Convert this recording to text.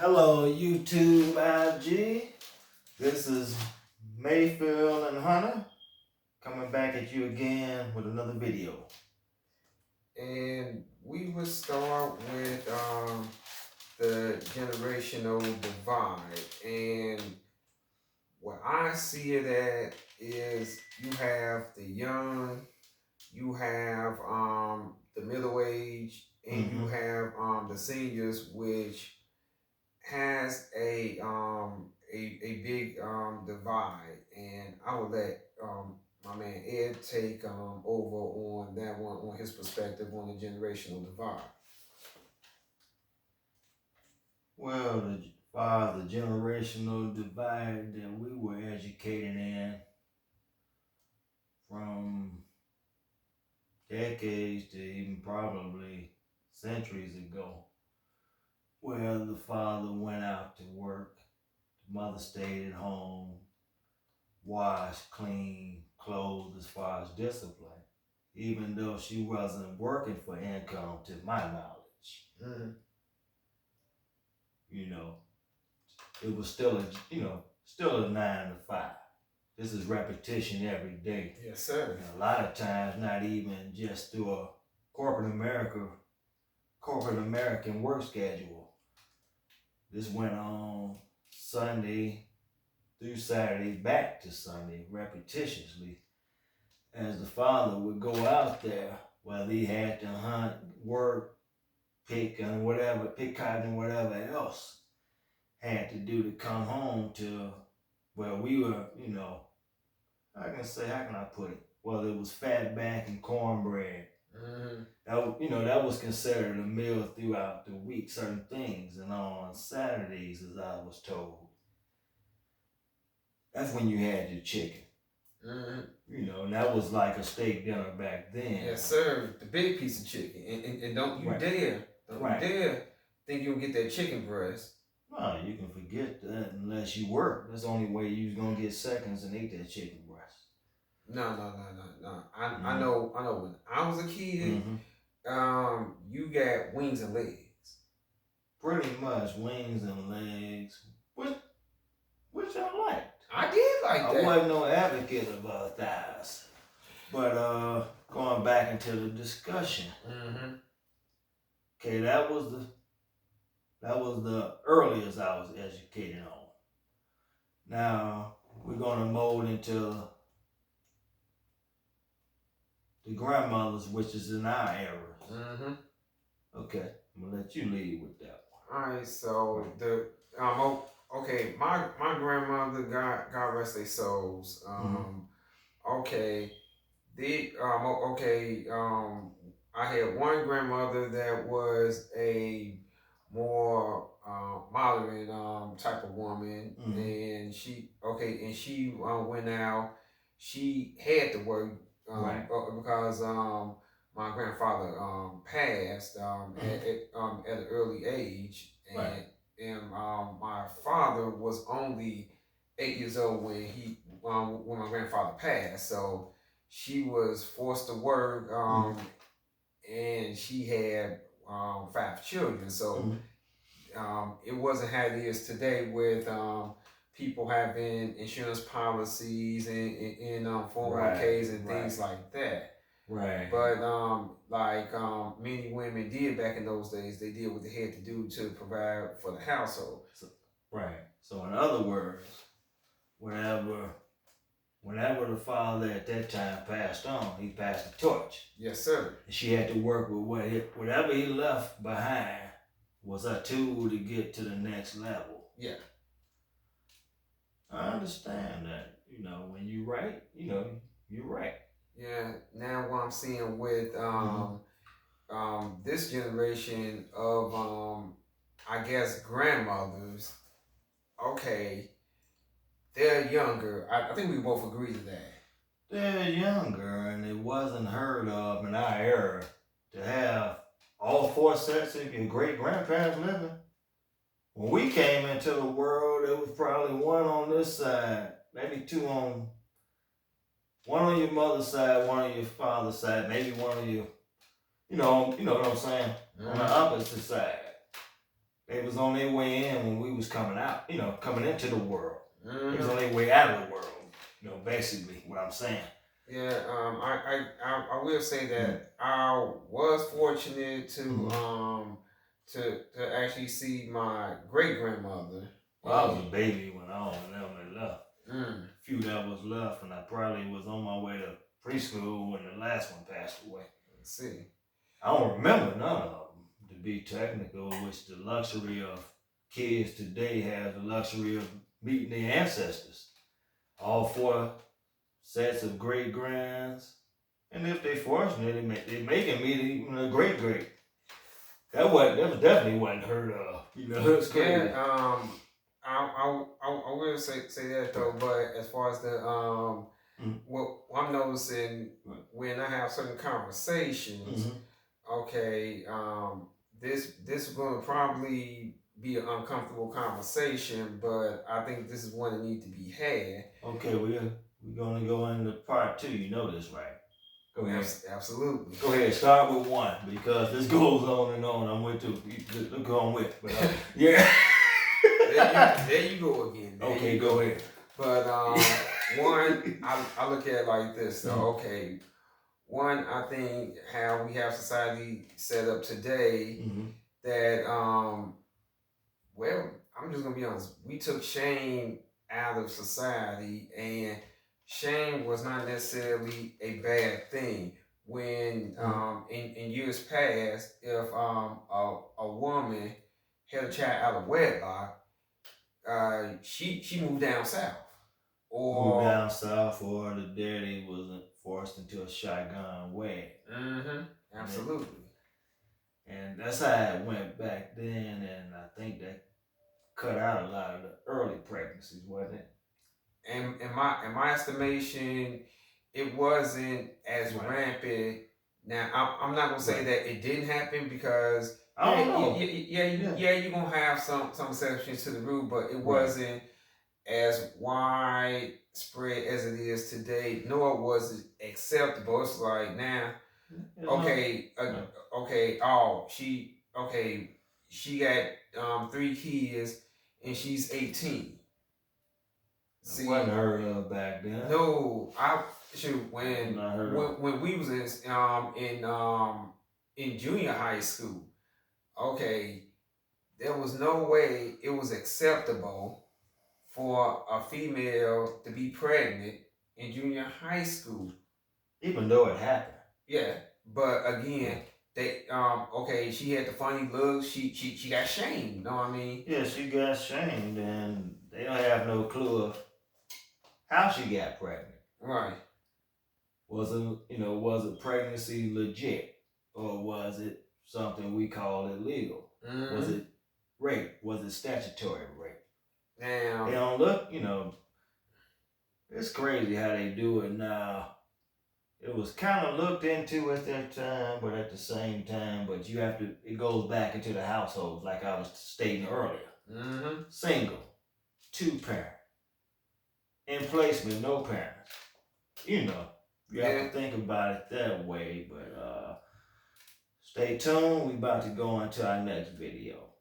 Hello, YouTube IG. This is Mayfield and Hunter coming back at you again with another video. And we would start with the generational divide. And what I see it at is you have the young, you have the middle age, and you have the seniors, which has a big divide. And I would let my man Ed take over on that one, on his perspective on the generational divide. Well, the generational divide that we were educated in from decades to even probably centuries ago, where the father went out to work, the mother stayed at home, washed, cleaned, clothed as far as discipline, even though she wasn't working for income to my knowledge. Mm-hmm. You know, it was still a 9 to 5. This is repetition every day. Yes, sir. And a lot of times not even just through a corporate American work schedule. This went on Sunday through Saturday, back to Sunday, repetitiously, as the father would go out there, whether he had to hunt, work, pick cotton, whatever else had to do to come home to where we were, how can I put it? Well, it was fatback and cornbread. Mm-hmm. That was considered a meal throughout the week, certain things. And on Saturdays, as I was told, that's when you had your chicken. Mm-hmm. And that was like a steak dinner back then. Yes, sir. The big piece of chicken. And don't you dare think you'll get that chicken breast. No, you can forget that unless you work. That's the only way you're going to get seconds and eat that chicken breast. No. I know when I was a kid, you got wings and legs. Pretty much wings and legs. Which I liked. I did like that. I wasn't no advocate of thighs. But going back into the discussion. Mm-hmm. Okay, that was the earliest I was educated on. Now we're gonna mold into the grandmothers, which is in our era. Mm-hmm. Okay, I'm gonna let you lead with that one. All right, so my grandmother, God rest their souls. Okay, I had one grandmother that was a more modern type of woman, and she went out. She had to work because my grandfather passed at an early age, and my father was only 8 years old when my grandfather passed. So she was forced to work, and she had 5 children. So it wasn't how it is today with people having insurance policies and 401ks and things like that. Right. But many women did back in those days, they did what they had to do to provide for the household. So in other words, whenever the father at that time passed on, he passed the torch. Yes, sir. And she had to work with whatever he left behind was a tool to get to the next level. Yeah. I understand that. When you right, you're right. Yeah. Now what I'm seeing with this generation of I guess grandmothers, okay, they're younger. I think we both agree to that. They're younger, and it wasn't heard of in our era to have all 4 sets of your great-grandparents living. When we came into the world, there was probably one on this side, maybe 2 on one on your mother's side, one on your father's side, maybe one on your, you know what I'm saying, on the opposite side. They was on their way in when we was coming out, coming into the world. Mm-hmm. They was on their way out of the world, basically what I'm saying. Yeah, I will say that I was fortunate to actually see my great grandmother. Well, I was a baby when all of them had left. Mm. Few that was left, and I probably was on my way to preschool when the last one passed away. Let's see. I don't remember none of them, to be technical, which the luxury of kids today have the luxury of meeting their ancestors. All 4 sets of great grands, and if they fortunate, they may can meet even a great great. That was definitely wasn't heard of. It's crazy. Yeah, I will say that though, but as far as the what I'm noticing when I have certain conversations, okay, this is going to probably be an uncomfortable conversation, but I think this is one that needs to be had. Okay, we're gonna go into part 2. You know this, right? Go ahead. Absolutely. Go ahead. Start with 1 because this goes on and on. I'm with you. Look on with. But, yeah. There you go again. Okay, go ahead. But one, I look at it like this. So, okay, one, I think how we have society set up today that well, I'm just gonna be honest. We took shame out of society, and shame was not necessarily a bad thing. When in years past, if a woman had a child out of wedlock, she moved down south, or the daddy wasn't forced into a shotgun wedding. Absolutely. And that's how it went back then, and I think that cut out a lot of the early pregnancies, wasn't it? And in my estimation, it wasn't as rampant. Now I'm not gonna say that it didn't happen because I don't know. You're gonna have some exceptions to the rule, but it wasn't as widespread as it is today. Nor was it acceptable. It's like now, she got 3 kids and she's 18. See, wasn't heard of back then. No, when we was in junior high school, okay, there was no way it was acceptable for a female to be pregnant in junior high school. Even though it happened. Yeah, but again, she had the funny looks. She got shamed. You know what I mean? Yeah, she got shamed, and they don't have no clue of how she got pregnant. Right. Was it pregnancy legit, or was it something we call illegal? Was it rape? Was it statutory rape? Now they don't look. It's crazy how they do it now. It was kind of looked into at that time, but at the same time, it goes back into the households, like I was stating earlier. Single, 2-parent, in placement, no parents. You have to think about it that way, but stay tuned. We about to go into our next video.